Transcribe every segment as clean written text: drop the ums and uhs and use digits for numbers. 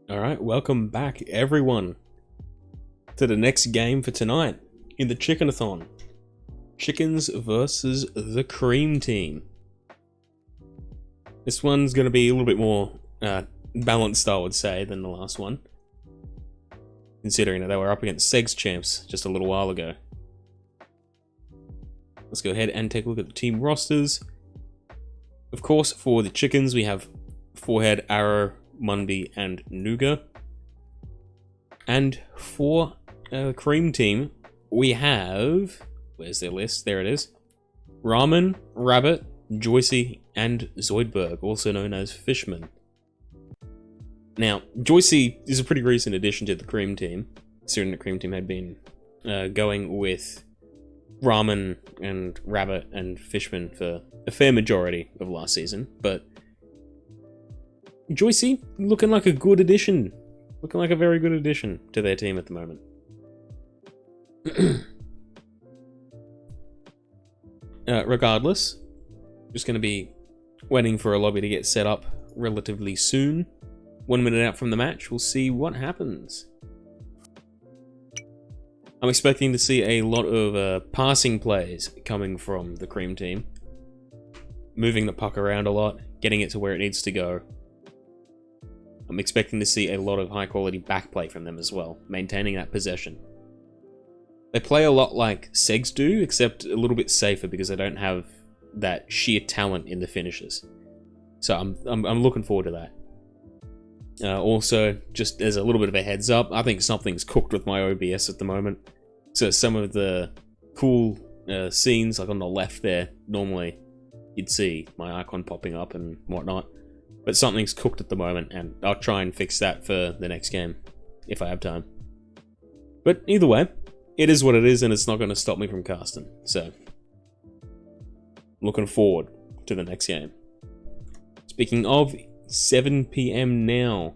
Alright, welcome back everyone to the next game for tonight in the Chicken-a-thon. Chickens versus the Cream Team. This one's going to be a little bit more balanced, I would say, than the last one. Considering that they were up against Segs champs just a little while ago. Let's go ahead and take a look at the team rosters. Of course, for the Chickens, we have Forehead, Arrow, Munby, and Nuga. And for the Cream Team, we have... Where's their list? There it is. Ramen, Rabbit, Joycey, and Zoidberg, also known as Fishman. Now, Joycey is a pretty recent addition to the Cream Team, considering the Cream Team had been going with Ramen and Rabbit and Fishman for a fair majority of last season, but Joycey looking like a good addition. Looking like a very good addition to their team at the moment. Regardless, just going to be waiting for a lobby to get set up relatively soon. 1 minute out from the match, we'll see what happens. I'm expecting to see a lot of passing plays coming from the Cream Team. Moving the puck around a lot, getting it to where it needs to go. I'm expecting to see a lot of high quality back play from them as well, maintaining that possession. They play a lot like Segs do, except a little bit safer because they don't have that sheer talent in the finishes. So I'm looking forward to that. Also, just as a little bit of a heads up, I think something's cooked with my OBS at the moment. So some of the cool scenes, like on the left there, normally you'd see my icon popping up and whatnot. But something's cooked at the moment, and I'll try and fix that for the next game, if I have time. But either way, it is what it is, and it's not going to stop me from casting. So, looking forward to the next game. Speaking of, 7 PM now.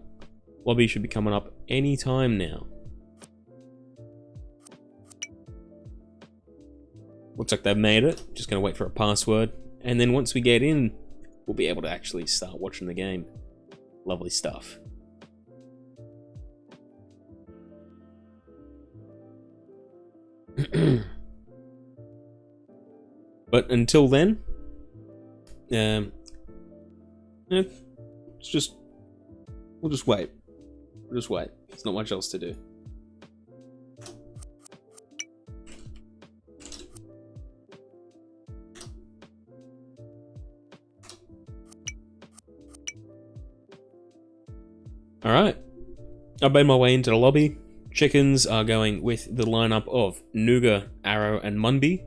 Lobby should be coming up any time now. Looks like they've made it. Just going to wait for a password. And then once we get in, we'll be able to actually start watching the game. Lovely stuff. But until then, we'll just wait. We'll just wait. There's not much else to do. Alright, I've made my way into the lobby. Chickens are going with the lineup of Nuga, Arrow, and Munby.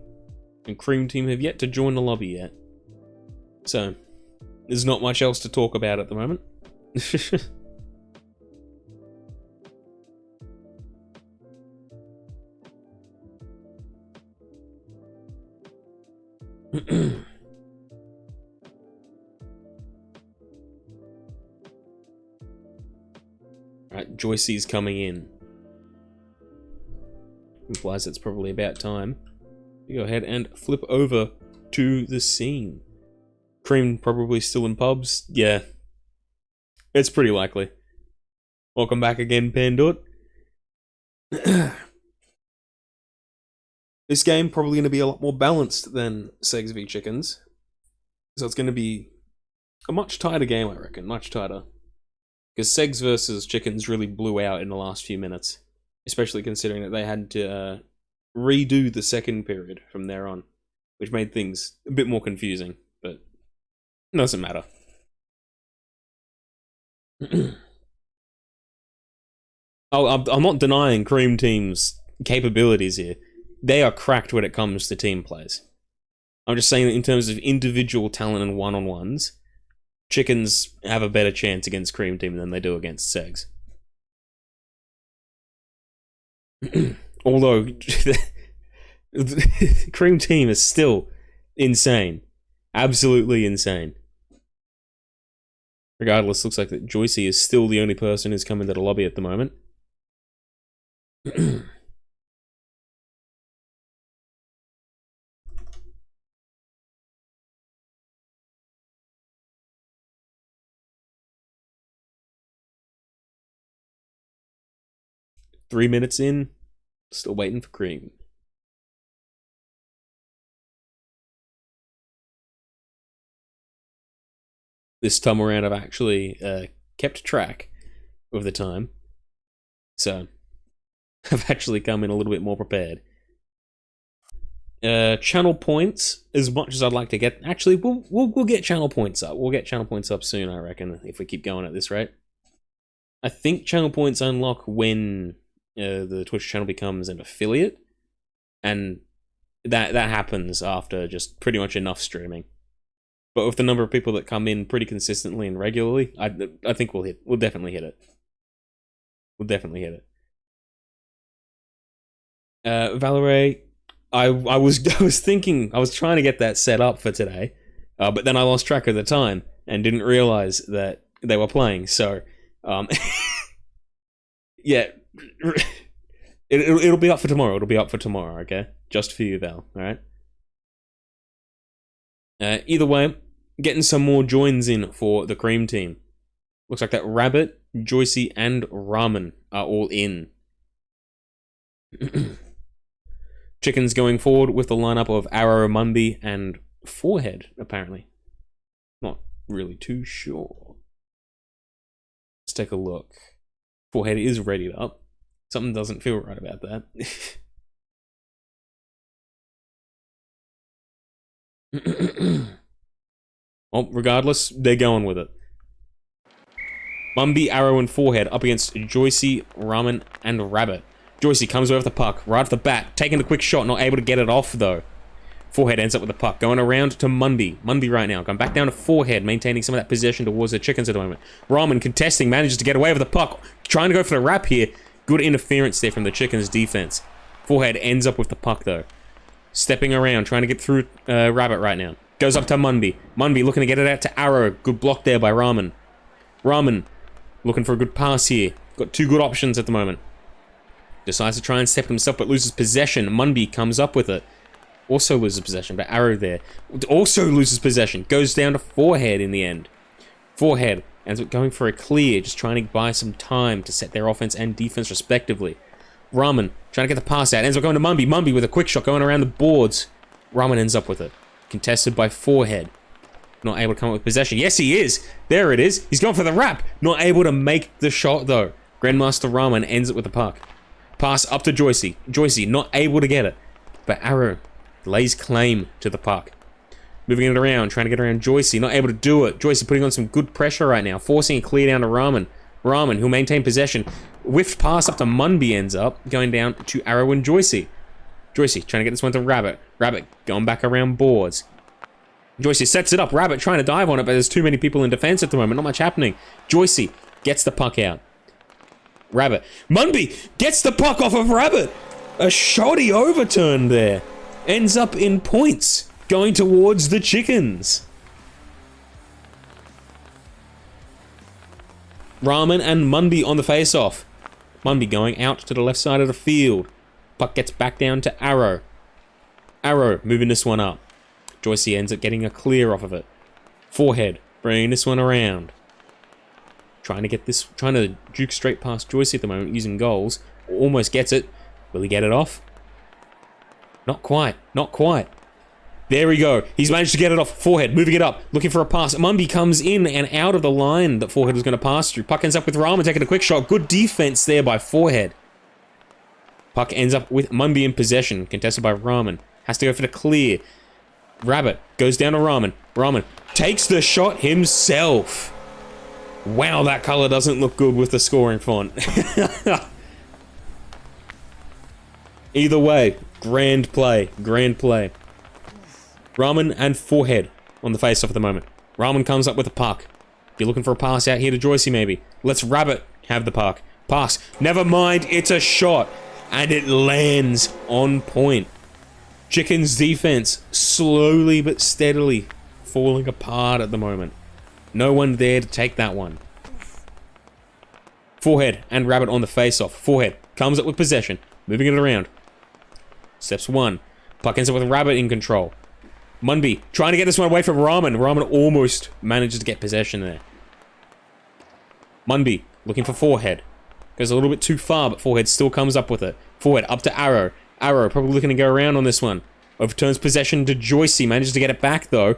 And Cream Team have yet to join the lobby yet. So, there's not much else to talk about at the moment. Alright, Joycey's coming in. Implies it's probably about time to go ahead and flip over to the scene. Cream probably still in pubs? Yeah. It's pretty likely. Welcome back again, Pandut. This game probably going to be a lot more balanced than Segs v Chickens. So it's going to be a much tighter game, I reckon. Much tighter. Because Segs versus Chickens really blew out in the last few minutes. Especially considering that they had to redo the second period from there on. Which made things a bit more confusing. But it doesn't matter. I'm not denying Cream Team's capabilities here. They are cracked when it comes to team plays. I'm just saying that in terms of individual talent and one-on-ones, Chickens have a better chance against Cream Team than they do against Segs. Although, Cream Team is still insane. Absolutely insane. Regardless, looks like that Joycey is still the only person who's come into the lobby at the moment. 3 minutes in, still waiting for cream. This time around, I've actually kept track of the time, so I've actually come in a little bit more prepared. Channel points, as much as I'd like to get, actually, we'll get channel points up. We'll get channel points up soon, I reckon, if we keep going at this rate. I think channel points unlock when the Twitch channel becomes an affiliate, and that happens after just pretty much enough streaming. But with the number of people that come in pretty consistently and regularly, I think we'll definitely hit it. We'll definitely hit it. Valerie, I was thinking, I was trying to get that set up for today, but then I lost track of the time and didn't realize that they were playing. So, yeah, it'll be up for tomorrow. It'll be up for tomorrow. Okay, just for you, Val. All right. Either way, getting some more joins in for the cream team. Looks like that Rabbit, Joycey, and Ramen are all in. Chickens going forward with the lineup of Arrow, Mumby, and Forehead, apparently. Not really too sure. Let's take a look. Forehead is readied up. Something doesn't feel right about that. Well, regardless, they're going with it. Mumby, Arrow, and Forehead up against Joycey, Ramen, and Rabbit. Joycey comes away with the puck right off the bat, taking a quick shot, not able to get it off though. Forehead ends up with the puck, going around to Mumby. Mumby right now, going back down to Forehead, maintaining some of that possession towards the chickens at the moment. Ramen contesting, manages to get away with the puck, trying to go for the wrap here. Good interference there from the chickens' defense. Forehead ends up with the puck though. Stepping around, trying to get through Rabbit right now. Goes up to Mumby. Mumby looking to get it out to Arrow. Good block there by Ramen. Ramen looking for a good pass here. Got two good options at the moment. Decides to try and step himself, but loses possession. Mumby comes up with it. Also loses possession, but Arrow there. Also loses possession. Goes down to Forehead in the end. Forehead ends up going for a clear, just trying to buy some time to set their offense and defense respectively. Ramen trying to get the pass out. Ends up going to Mumby. Mumby with a quick shot going around the boards. Ramen ends up with it. Contested by Forehead. Not able to come up with possession. Yes, he is. There it is. He's going for the wrap. Not able to make the shot, though. Grandmaster Ramen ends it with the puck. Pass up to Joycey. Joycey not able to get it. But Arrow lays claim to the puck. Moving it around, trying to get around Joycey. Not able to do it. Joycey putting on some good pressure right now. Forcing a clear down to Ramen. Ramen, who'll maintain possession. Whiffed pass up to Mumby ends up. Going down to Arrow and Joycey. Joycey trying to get this one to Rabbit. Rabbit going back around boards. Joycey sets it up. Rabbit trying to dive on it, but there's too many people in defense at the moment. Not much happening. Joycey gets the puck out. Rabbit. Mumby gets the puck off of Rabbit. A shoddy overturn there. Ends up in points. Going towards the chickens. Ramen and Mumby on the face-off. Mumby going out to the left side of the field. Puck gets back down to Arrow. Arrow moving this one up. Joycey ends up getting a clear off of it. Forehead bringing this one around. Trying to juke straight past Joycey at the moment using goals. Almost gets it. Will he get it off? Not quite. Not quite. There we go. He's managed to get it off. Forehead moving it up. Looking for a pass. Mumby comes in and out of the line that Forehead was going to pass through. Puck ends up with Ramen taking a quick shot. Good defense there by Forehead. Puck ends up with Mumby in possession. Contested by Ramen. Has to go for the clear. Rabbit goes down to Ramen. Ramen takes the shot himself. Wow, that color doesn't look good with the scoring font. Either way, grand play. Grand play. Ramen and Forehead on the face-off at the moment. Ramen comes up with the puck. You're looking for a pass out here to Joycey, maybe. Let's Rabbit have the puck. Pass. Never mind, it's a shot. And it lands on point. Chicken's defense slowly but steadily falling apart at the moment. No one there to take that one. Forehead and Rabbit on the face-off. Forehead comes up with possession. Moving it around. Steps one. Puck ends up with Rabbit in control. Mumby trying to get this one away from Ramen. Ramen almost manages to get possession there. Mumby looking for Forehead. Goes a little bit too far, but Forehead still comes up with it. Forehead up to Arrow. Arrow probably looking to go around on this one. Overturns possession to Joycey. Manages to get it back, though.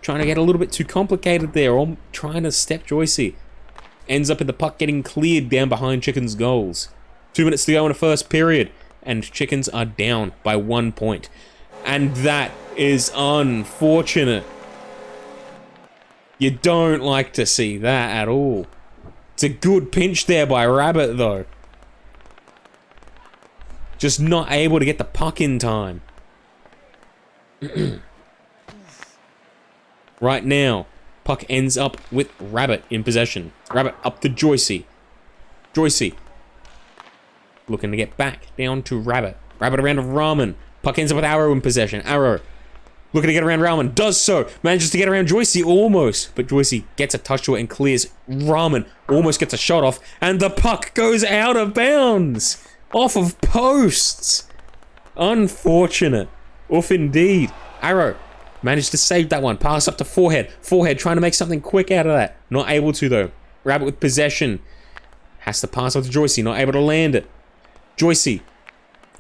Trying to get a little bit too complicated there. Or trying to step Joycey. Ends up in the puck getting cleared down behind Chicken's goals. 2 minutes to go in the first period. And Chickens are down by 1 point. And that is unfortunate. You don't like to see that at all. It's a good pinch there by Rabbit, though. Just not able to get the puck in time. Right now, puck ends up with Rabbit in possession. Rabbit up to Joycey. Joycey looking to get back down to Rabbit. Rabbit around to Ramen. Puck ends up with Arrow in possession. Arrow looking to get around Ramen. Does so. Manages to get around Joycey almost. But Joycey gets a touch to it and clears. Ramen almost gets a shot off. And the puck goes out of bounds. Off of posts. Unfortunate. Oof indeed. Arrow managed to save that one. Pass up to Forehead. Forehead trying to make something quick out of that. Not able to though. Rabbit with possession. Has to pass up to Joycey. Not able to land it. Joycey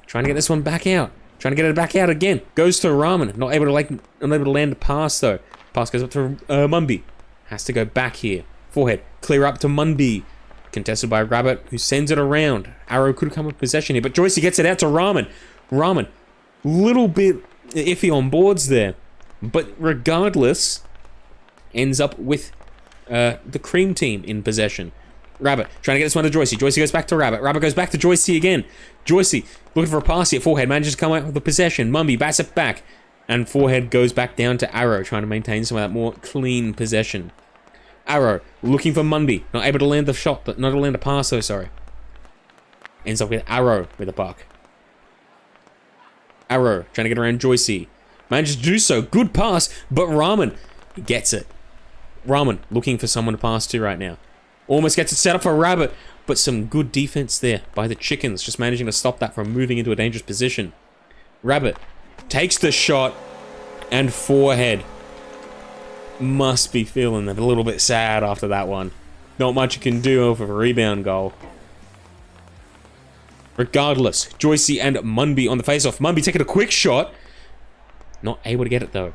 trying to get this one back out. Trying to get it back out again. Goes to Ramen. Not able to land the pass though. Pass goes up to Mumby. Has to go back here. Forehead. Clear up to Mumby. Contested by Rabbit, who sends it around. Arrow could come with possession here, but Joycey gets it out to Ramen. Ramen, little bit iffy on boards there, but regardless, ends up with the Cream team in possession. Rabbit trying to get this one to Joycey. Joycey goes back to Rabbit. Rabbit goes back to Joycey again. Joycey looking for a pass here. Forehead manages to come out with the possession. Mumby bats it back, and Forehead goes back down to Arrow, trying to maintain some of that more clean possession. Arrow looking for Mumby, not able to land the shot, but not able to land a pass though, sorry. Ends up with Arrow with the puck. Arrow trying to get around Joycey. Manages to do so. Good pass, but Ramen gets it. Ramen looking for someone to pass to right now. Almost gets it set up for Rabbit, but some good defense there by the Chickens, just managing to stop that from moving into a dangerous position. Rabbit takes the shot, and Forehead must be feeling a little bit sad after that one. Not much you can do over a rebound goal. Regardless, Joycey and Mumby on the face-off. Mumby taking a quick shot. Not able to get it though.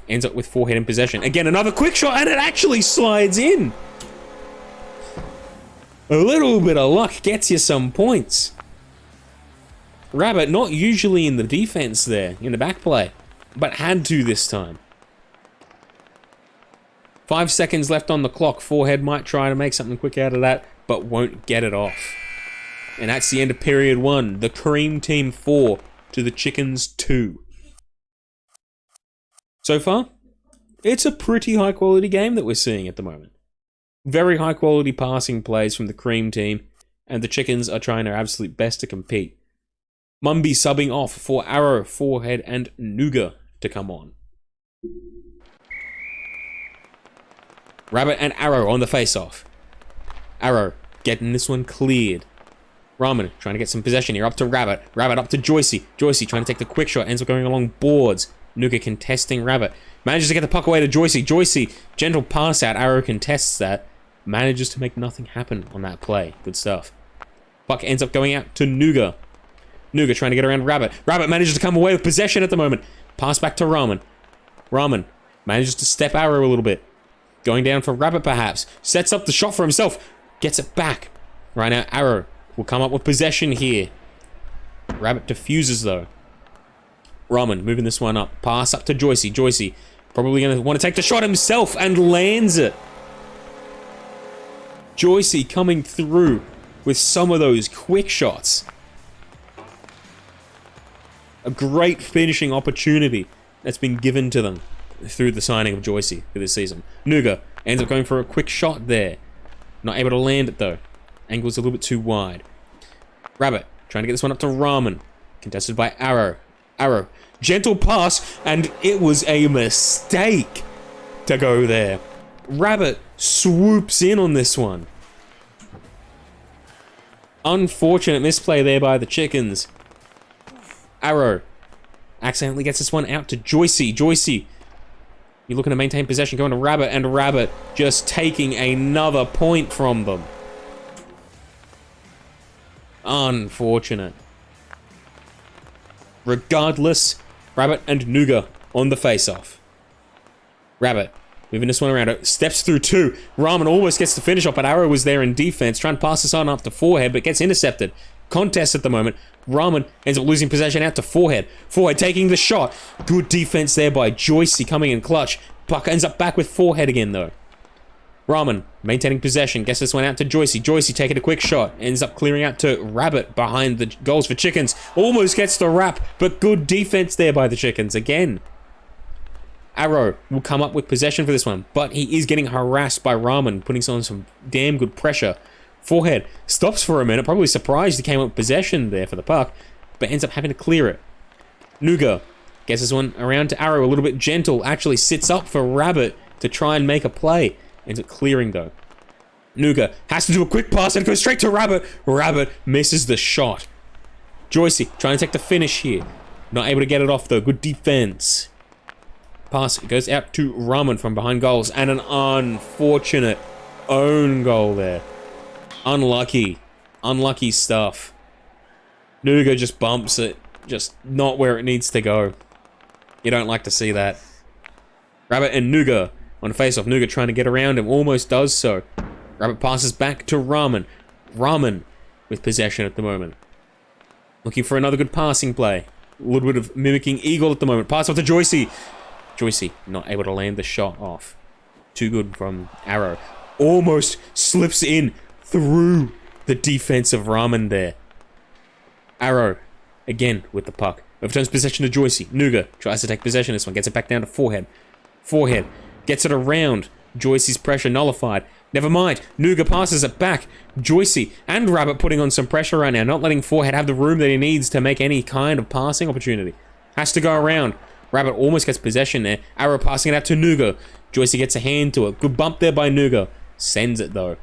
Ends up with Forehead in possession. Again, another quick shot, and it actually slides in. A little bit of luck gets you some points. Rabbit not usually in the defense there, in the back play, but had to this time. 5 seconds left on the clock. Forehead might try to make something quick out of that, but won't get it off. And that's the end of period 1. The Cream team 4 to the Chickens 2. So far, it's a pretty high quality game that we're seeing at the moment. Very high quality passing plays from the Cream team, and the Chickens are trying their absolute best to compete. Mumby subbing off for Arrow, Forehead, and Nougat to come on. Rabbit and Arrow on the face-off. Arrow getting this one cleared. Ramen trying to get some possession here. Up to Rabbit. Rabbit up to Joycey. Joycey trying to take the quick shot. Ends up going along boards. Nougat contesting Rabbit. Manages to get the puck away to Joycey. Joycey, gentle pass out. Arrow contests that. Manages to make nothing happen on that play. Good stuff. Puck ends up going out to Nougat. Nougat trying to get around Rabbit. Rabbit manages to come away with possession at the moment. Pass back to Ramen. Ramen manages to step Arrow a little bit. Going down for Rabbit perhaps. Sets up the shot for himself. Gets it back. Right now Arrow will come up with possession here. Rabbit diffuses though. Ramen moving this one up. Pass up to Joycey. Joycey probably going to want to take the shot himself and lands it. Joycey coming through with some of those quick shots. A great finishing opportunity that's been given to them through the signing of Joycey for this season. Nougat ends up going for a quick shot there. Not able to land it though. Angle's a little bit too wide. Rabbit trying to get this one up to Ramen. Contested by Arrow. Arrow. Gentle pass, and it was a mistake to go there. Rabbit swoops in on this one. Unfortunate misplay there by the Chickens. Arrow accidentally gets this one out to Joycey. Joycey, you're looking to maintain possession, going to Rabbit, and Rabbit just taking another point from them. Unfortunate. Regardless, Rabbit and Nuga on the face-off. Rabbit moving this one around. Steps through two. Ramen almost gets the finish off, but Arrow was there in defense, trying to pass this on up to Forehead, but gets intercepted. Contest at the moment. Ramen ends up losing possession out to Forehead. Forehead taking the shot. Good defense there by Joycey coming in clutch. Puck ends up back with Forehead again though. Ramen maintaining possession. Gets this one out to Joycey. Joycey taking a quick shot. Ends up clearing out to Rabbit behind the goals for Chickens. Almost gets the wrap, but good defense there by the Chickens again. Arrow will come up with possession for this one, but he is getting harassed by Ramen, putting on some damn good pressure. Forehead stops for a minute, probably surprised he came up with possession there for the puck, but ends up having to clear it. Nuga gets this one around to Arrow, a little bit gentle, actually sits up for Rabbit to try and make a play. Ends up clearing though. Nuga has to do a quick pass and goes straight to Rabbit. Rabbit misses the shot. Joycey trying to take the finish here. Not able to get it off though, good defense. Pass goes out to Ramen from behind goals, and an unfortunate own goal there. Unlucky. Unlucky stuff. Nuga just bumps it. Just not where it needs to go. You don't like to see that. Rabbit and Nuga on face-off. Nuga trying to get around him. Almost does so. Rabbit passes back to Ramen. Ramen with possession at the moment. Looking for another good passing play. A little bit of mimicking Eagle at the moment. Pass off to Joycey. Joycey not able to land the shot off. Too good from Arrow. Almost slips in through the defense of Ramen there. Arrow again with the puck. Overturns possession to Joycey. Nuga tries to take possession of this one. Gets it back down to Forehead. Forehead gets it around. Joycey's pressure nullified. Never mind. Nuga passes it back. Joycey and Rabbit putting on some pressure right now. Not letting Forehead have the room that he needs to make any kind of passing opportunity. Has to go around. Rabbit almost gets possession there. Arrow passing it out to Nuga. Joycey gets a hand to it. Good bump there by Nuga. Sends it though.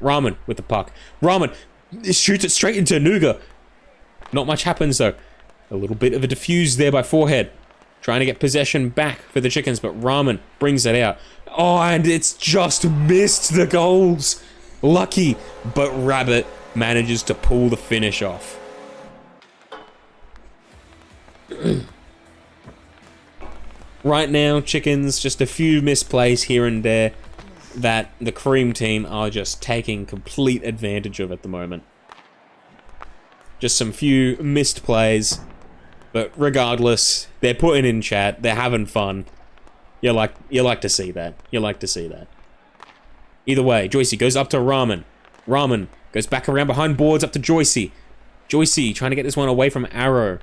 Ramen with the puck. Ramen shoots it straight into Nuga. Not much happens though. A little bit of a diffuse there by Forehead. Trying to get possession back for the Chickens, but Ramen brings it out. Oh, and it's just missed the goals. Lucky, but Rabbit manages to pull the finish off. Right now, Chickens, just a few misplays here and there that the Cream team are just taking complete advantage of at the moment. Just some few missed plays, but regardless, they're putting in chat, they're having fun. You like to see that. You like to see that. Either way, Joycey goes up to Ramen. Ramen goes back around behind boards up to Joycey. Joycey trying to get this one away from Arrow.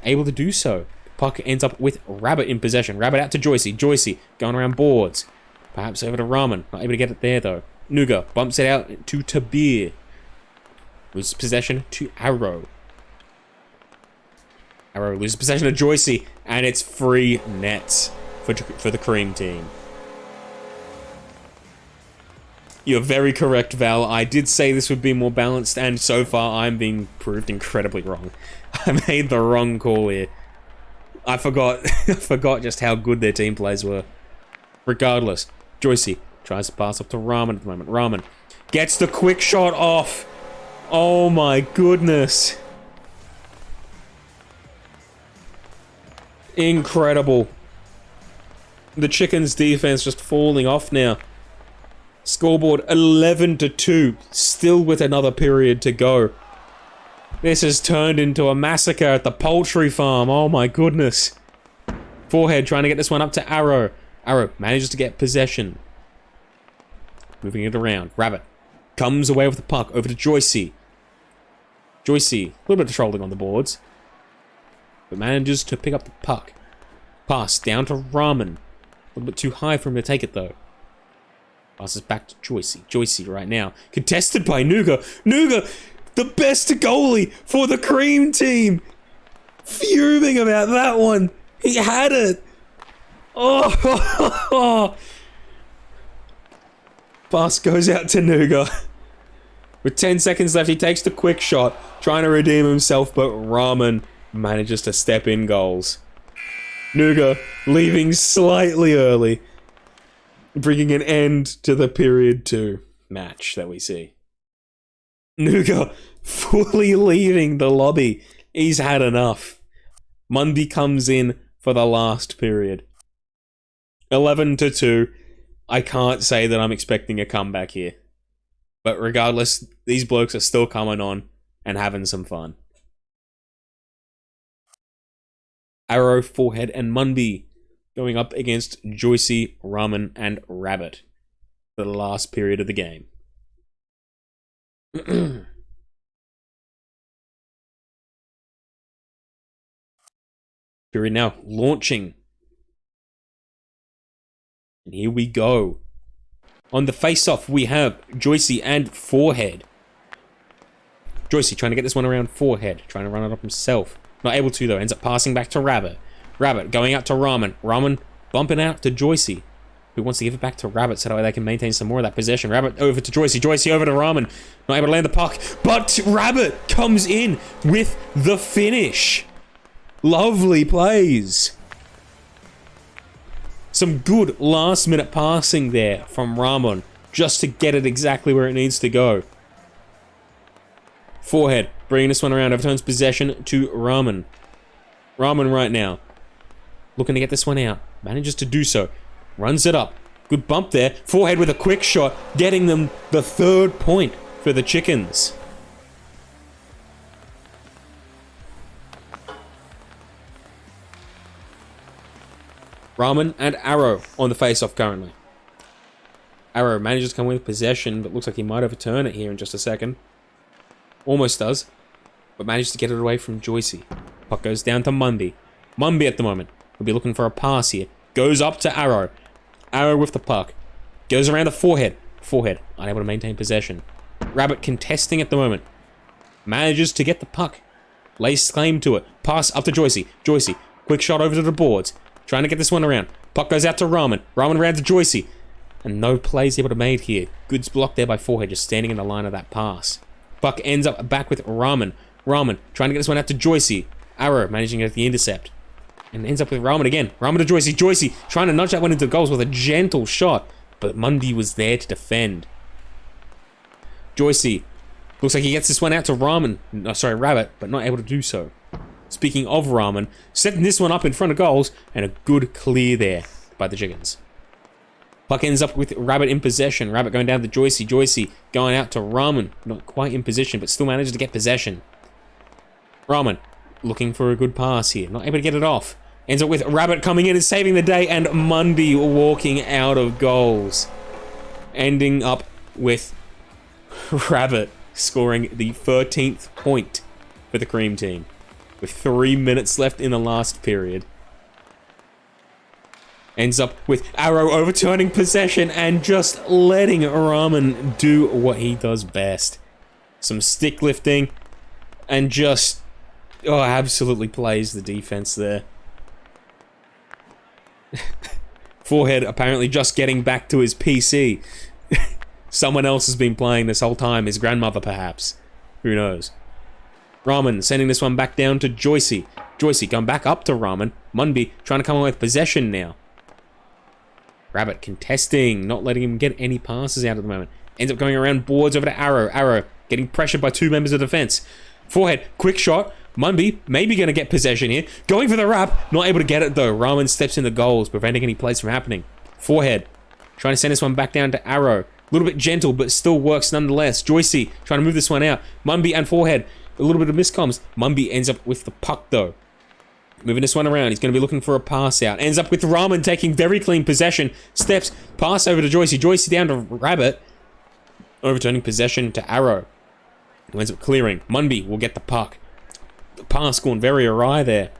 Able to do so. Puck ends up with Rabbit in possession. Rabbit out to Joycey. Joycey going around boards. Perhaps over to Ramen. Not able to get it there though. Nuga bumps it out to Tabir. Loses possession to Arrow. Arrow loses possession to Joycey. And it's free nets for the Cream team. You're very correct, Val. I did say this would be more balanced, and so far I'm being proved incredibly wrong. I made the wrong call here. I forgot just how good their team plays were. Regardless, Joycey tries to pass up to Ramen at the moment. Ramen gets the quick shot off. Oh my goodness. Incredible. The Chickens' defense just falling off now. Scoreboard 11-2, still with another period to go. This has turned into a massacre at the poultry farm. Oh my goodness. Forehead trying to get this one up to Arrow. Arrow manages to get possession. Moving it around. Rabbit comes away with the puck over to Joycey. Joycey, a little bit of trolling on the boards, but manages to pick up the puck. Pass down to Ramen. A little bit too high for him to take it though. Passes back to Joycey. Joycey right now. Contested by Nuga. Nuga, the best goalie for the Cream team. Fuming about that one. He had it. Oh. Pass goes out to Nuga. With 10 seconds left, he takes the quick shot. Trying to redeem himself, but Ramen manages to step in goals. Nuga leaving slightly early, bringing an end to the period 2 match that we see. Nuga fully leaving the lobby. He's had enough. Mundy comes in for the last period. 11-2. I can't say that I'm expecting a comeback here. But regardless, these blokes are still coming on and having some fun. Arrow, Forehead, and Munby going up against Joycey, Ramen, and Rabbit for the last period of the game. Period now launching. And here we go. On the face-off, we have Joycey and Forehead. Joycey trying to get this one around Forehead, trying to run it up himself. Not able to, though. Ends up passing back to Rabbit. Rabbit going out to Ramen. Ramen bumping out to Joycey, who wants to give it back to Rabbit so that way they can maintain some more of that possession. Rabbit over to Joycey. Joycey over to Ramen. Not able to land the puck, but Rabbit comes in with the finish. Lovely plays. Some good last-minute passing there from Ramen just to get it exactly where it needs to go. Forehead bringing this one around, overturns possession to Ramen. Ramen right now looking to get this one out. Manages to do so. Runs it up. Good bump there. Forehead with a quick shot, getting them the 3rd point for the Chickens. Ramen and Arrow on the face-off currently. Arrow manages to come with possession, but looks like he might overturn it here in just a second. Almost does, but manages to get it away from Joycey. Puck goes down to Mundy. Mundy at the moment will be looking for a pass here. Goes up to Arrow. Arrow with the puck. Goes around the Forehead. Forehead unable to maintain possession. Rabbit contesting at the moment. Manages to get the puck. Lays claim to it. Pass up to Joycey. Joycey, quick shot over to the boards. Trying to get this one around. Puck goes out to Ramen. Ramen around to Joycey. And no plays able to made here. Good block there by Forehead, just standing in the line of that pass. Puck ends up back with Ramen. Ramen trying to get this one out to Joycey. Arrow managing to get the intercept. And ends up with Ramen again. Ramen to Joycey. Joycey trying to nudge that one into goals with a gentle shot. But Mundy was there to defend. Joycey looks like he gets this one out to Ramen. No, sorry, Rabbit, but not able to do so. Speaking of Ramen, setting this one up in front of goals, and a good clear there by the Chickens. Puck ends up with Rabbit in possession. Rabbit going down to Joycey. Joycey going out to Ramen. Not quite in position, but still manages to get possession. Ramen looking for a good pass here. Not able to get it off. Ends up with Rabbit coming in and saving the day, and Mundy walking out of goals. Ending up with Rabbit scoring the 13th point for the Cream team, with 3 minutes left in the last period. Ends up with Arrow overturning possession and just letting Ramen do what he does best. Some stick lifting and just, absolutely plays the defense there. Forehead apparently just getting back to his PC. Someone else has been playing this whole time, his grandmother perhaps. Who knows? Ramen sending this one back down to Joycey. Joycey going back up to Ramen. Munby trying to come away with possession now. Rabbit contesting, not letting him get any passes out at the moment. Ends up going around boards over to Arrow. Arrow getting pressured by 2 members of defense. Forehead, quick shot. Munby maybe going to get possession here. Going for the wrap. Not able to get it though. Ramen steps in the goals, preventing any plays from happening. Forehead trying to send this one back down to Arrow. A little bit gentle, but still works nonetheless. Joycey trying to move this one out. Munby and Forehead. A little bit of miscoms. Munby ends up with the puck though. Moving this one around. He's going to be looking for a pass out. Ends up with Ramen taking very clean possession. Steps. Pass over to Joycey. Joycey down to Rabbit. Overturning possession to Arrow. Who ends up clearing. Munby will get the puck. The pass going very awry there.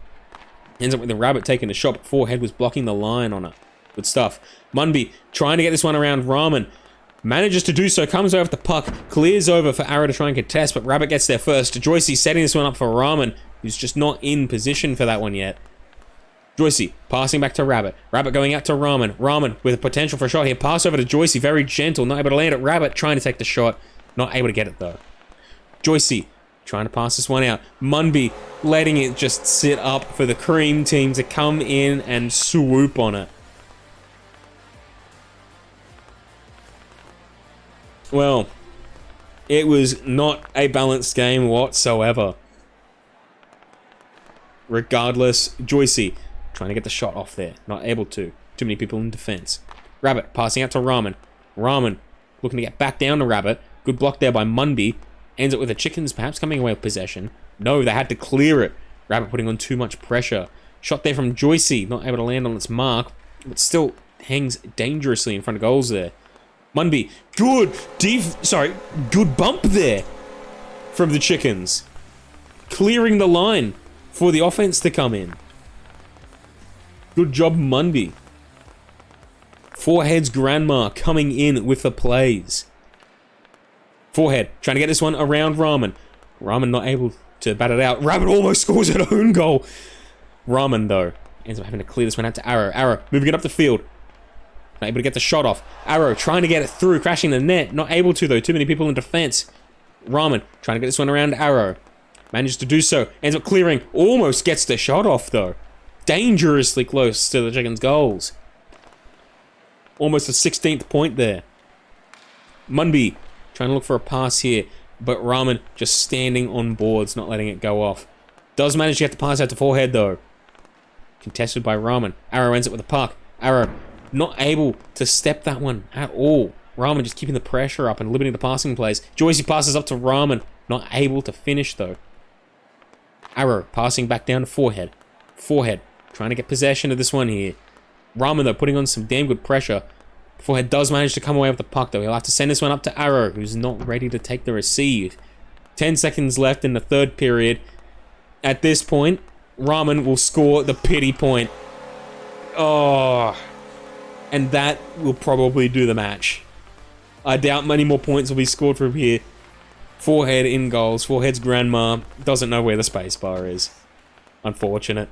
Ends up with the Rabbit taking the shot, but Forehead was blocking the line on it. Good stuff. Munby trying to get this one around Ramen. Manages to do so. Comes over with the puck. Clears over for Arrow to try and contest, but Rabbit gets there first. Joycey setting this one up for Ramen, who's just not in position for that one yet. Joycey passing back to Rabbit. Rabbit going out to Ramen. Ramen with a potential for a shot here. Pass over to Joycey. Very gentle. Not able to land it. Rabbit trying to take the shot. Not able to get it though. Joycey trying to pass this one out. Munby letting it just sit up for the Cream team to come in and swoop on it. Well, It was not a balanced game whatsoever. Regardless, Joycey trying to get the shot off there. Not able to. Too many people in defense. Rabbit passing out to Ramen. Ramen looking to get back down to Rabbit. Good block there by Munby. Ends up with the chickens perhaps coming away with possession. No, they had to clear it. Rabbit putting on too much pressure. Shot there from Joycey. Not able to land on its mark. But still hangs dangerously in front of goals there. Munby. Good bump there from the chickens. Clearing the line for the offense to come in. Good job, Munby. Forehead's grandma coming in with the plays. Forehead trying to get this one around Ramen. Ramen not able to bat it out. Rabbit almost scores an own goal. Ramen, though, ends up having to clear this one out to Arrow. Arrow moving it up the field. Not able to get the shot off. Arrow trying to get it through, crashing the net. Not able to, though. Too many people in defense. Ramen trying to get this one around Arrow. Manages to do so. Ends up clearing. Almost gets the shot off, though. Dangerously close to the Chickens' goals. Almost a 16th point there. Munby trying to look for a pass here. But Ramen just standing on boards, not letting it go off. Does manage to get the pass out to Forehead, though. Contested by Ramen. Arrow ends up with a puck. Arrow not able to step that one at all. Ramen just keeping the pressure up and limiting the passing plays. Joycey passes up to Ramen. Not able to finish, though. Arrow passing back down to Forehead. Forehead trying to get possession of this one here. Ramen, though, putting on some damn good pressure. Forehead does manage to come away with the puck, though. He'll have to send this one up to Arrow, who's not ready to take the receive. 10 seconds left in the third period. At this point, Ramen will score the pity point. Oh. And that will probably do the match. I doubt many more points will be scored from here. Forehead in goals. Forehead's grandma doesn't know where the space bar is. Unfortunate.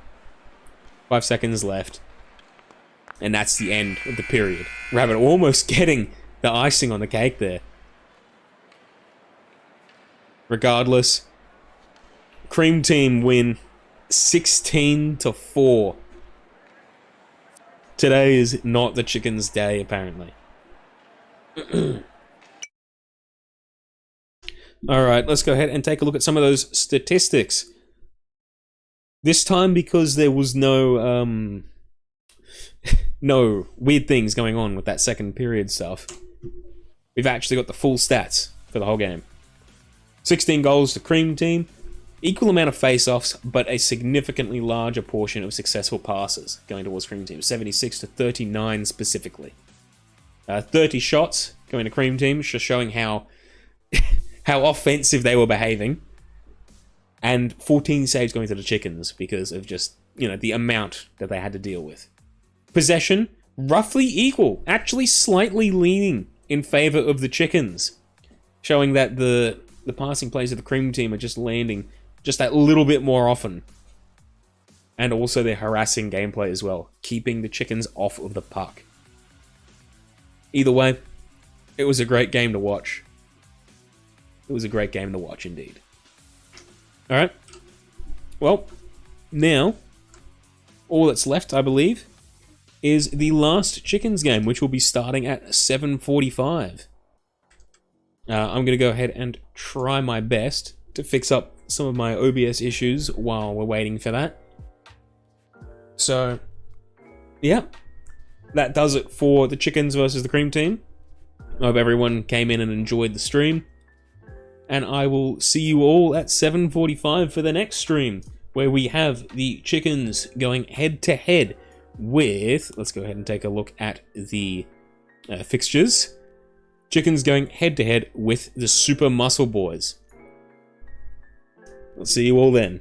5 seconds left. And that's the end of the period. Rabbit almost getting the icing on the cake there. Regardless, Cream Team win 16-4. Today is not the Chickens' day, apparently. Alright, let's go ahead and take a look at some of those statistics. This time, because there was no weird things going on with that second period stuff, we've actually got the full stats for the whole game. 16 goals to Cream Team, equal amount of face-offs, but a significantly larger portion of successful passes going towards Cream Team, 76 to 39 specifically. 30 shots going to Cream Team, just showing how offensive they were behaving, and 14 saves going to the Chickens because of just, the amount that they had to deal with. Possession, roughly equal, actually slightly leaning in favor of the Chickens, showing that the passing plays of the Cream Team are just landing just that little bit more often. And also their harassing gameplay as well, keeping the Chickens off of the puck. Either way, it was a great game to watch. It was a great game to watch indeed. Alright. Well, now, all that's left, I believe, is the last Chickens game, which will be starting at 7:45. I'm going to go ahead and try my best to fix up some of my OBS issues while we're waiting for that. So, yeah. That does it for the Chickens versus the Cream Team. I hope everyone came in and enjoyed the stream. And I will see you all at 7:45 for the next stream, where we have the Chickens going head-to-head with... Let's go ahead and take a look at the fixtures. Chickens going head-to-head with the Super Muscle Boys. I'll see you all then.